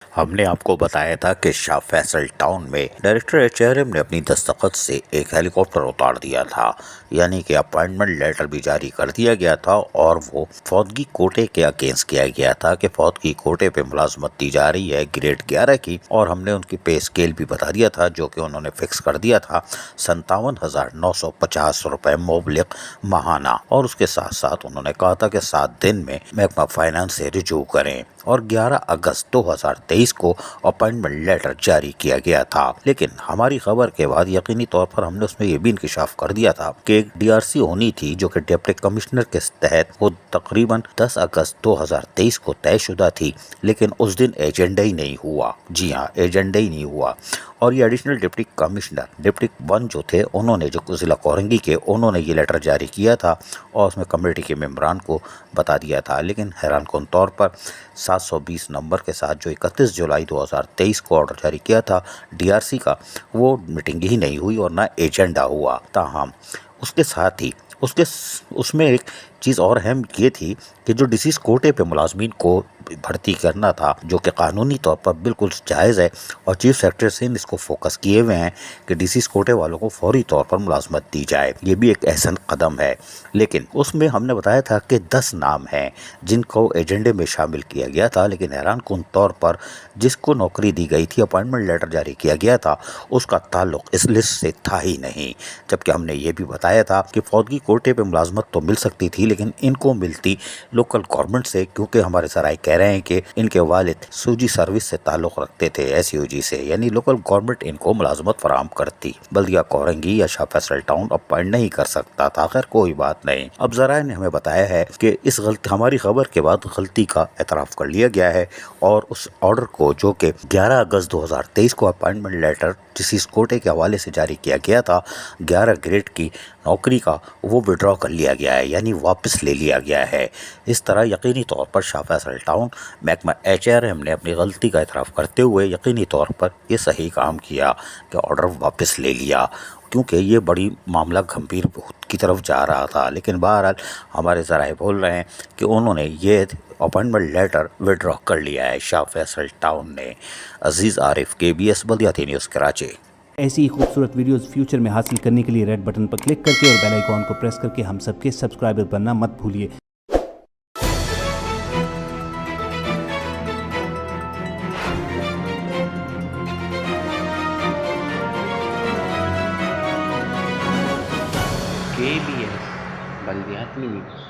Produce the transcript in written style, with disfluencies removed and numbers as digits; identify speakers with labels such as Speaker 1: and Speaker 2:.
Speaker 1: हमने आपको बताया था कि शाह फैसल टाउन में डायरेक्टर एचआरएम ने अपनी दस्तखत से एक हेलीकॉप्टर उतार दिया था, यानी कि अपॉइंटमेंट लेटर भी जारी कर दिया गया था और वो फौदगी कोटे के अगेंस्ट किया गया था कि फौदगी कोटे पे मुलाजमत दी जा रही है ग्रेड 11 की। और हमने उनकी पे स्केल भी बता दिया था जो कि उन्होंने फिक्स कर दिया था 57,950 रुपए मोबलिक माहाना। और उसके साथ साथ उन्होंने कहा था कि 7 दिन में महकमा फाइनेंस से रिजू करें और 11 अगस्त 2023 को अपॉइंटमेंट लेटर जारी किया गया था। लेकिन हमारी खबर के बाद यकीनी तौर पर हमने उसमें ये भी इंकशाफ कर दिया था कि एक डीआरसी होनी थी जो कि डिप्टी कमिश्नर के तहत वो तकरीबन 10 अगस्त 2023 को तयशुदा थी, लेकिन उस दिन एजेंडा ही नहीं हुआ। जी हाँ, एजेंडा ही नहीं हुआ। और ये एडिशनल डिप्टी कमिश्नर डिप्टी 1 जो थे, उन्होंने जो जिला कोरंगी के, उन्होंने ये लेटर जारी किया था और उसमें कमेटी के मेंबरान को बता दिया था। लेकिन हैरानकुन तौर पर 720 नंबर के साथ जो 31 जुलाई 2023 को ऑर्डर जारी किया था डीआरसी का, वो मीटिंग ही नहीं हुई और ना एजेंडा हुआ। ताहम उसके साथ ही उसमें एक चीज़ और अहम ये थी कि जो डिसीज कोटे पे मुलाजमीन को भर्ती करना था, जो कि कानूनी तौर पर बिल्कुल जायज़ है और चीफ सेक्रेटरी सिंध इसको फोकस किए हुए हैं कि डिसीज कोटे वालों को फौरी तौर पर मुलाजमत दी जाए। ये भी एक अहसन कदम है। लेकिन उसमें हमने बताया था कि 10 नाम हैं जिनको एजेंडे में शामिल किया गया था, लेकिन हैरानकुन तौर पर जिसको नौकरी दी गई थी, अपॉइंटमेंट लेटर जारी किया गया था, उसका ताल्लुक इस लिस्ट से था ही नहीं। जबकि हमने ये भी बताया था कि फौदगी कोटे पे मुलाजमत तो मिल सकती थी, लेकिन इनको मिलती लोकल गवर्नमेंट से, क्योंकि हमारे सराय कह रहे हैं कि इनके वालिद सूजी सर्विस से ताल्लुक़ रखते थे, एसयूजी से, यानी लोकल गवर्नमेंट इनको मुलाजमत फराहम करती। बल्दिया कोरंगी या शाह फैसल टाउन अपॉइंट नहीं कर सकता था। खैर कोई बात नहीं। अब जराए ने हमें बताया है कि इस गलती, हमारी खबर के बाद गलती का एतराफ़ कर लिया गया है और उस ऑर्डर को जो कि 11 अगस्त 2023 को अपॉइंटमेंट लेटर डिसीज कोटे के हवाले से जारी किया गया था 11 ग्रेड की नौकरी का, वो विड्रॉ कर लिया गया है, यानी वापस ले लिया गया है। इस तरह यकीनी तौर पर शाह फैसल टाउन महकमा एचआरएम ने अपनी गलती का एतराफ़ करते हुए यकीनी तौर पर ये सही काम किया कि ऑर्डर वापस ले लिया, क्योंकि ये बड़ी मामला गंभीर की तरफ जा रहा था। लेकिन बहरहाल हमारे ज़राए बोल रहे हैं कि उन्होंने ये अपॉइंटमेंट लेटर विड्रॉ कर लिया है शाह फैसल टाउन ने। अजीज़ आरिफ, KBS बल्दियाती न्यूज़ कराची।
Speaker 2: ऐसी ही खूबसूरत वीडियोस फ्यूचर में हासिल करने के लिए रेड बटन पर क्लिक करके और बेल आइकॉन को प्रेस करके हम सबके सब्सक्राइबर बनना मत भूलिए।
Speaker 3: KBS बल्दियाती न्यूज़।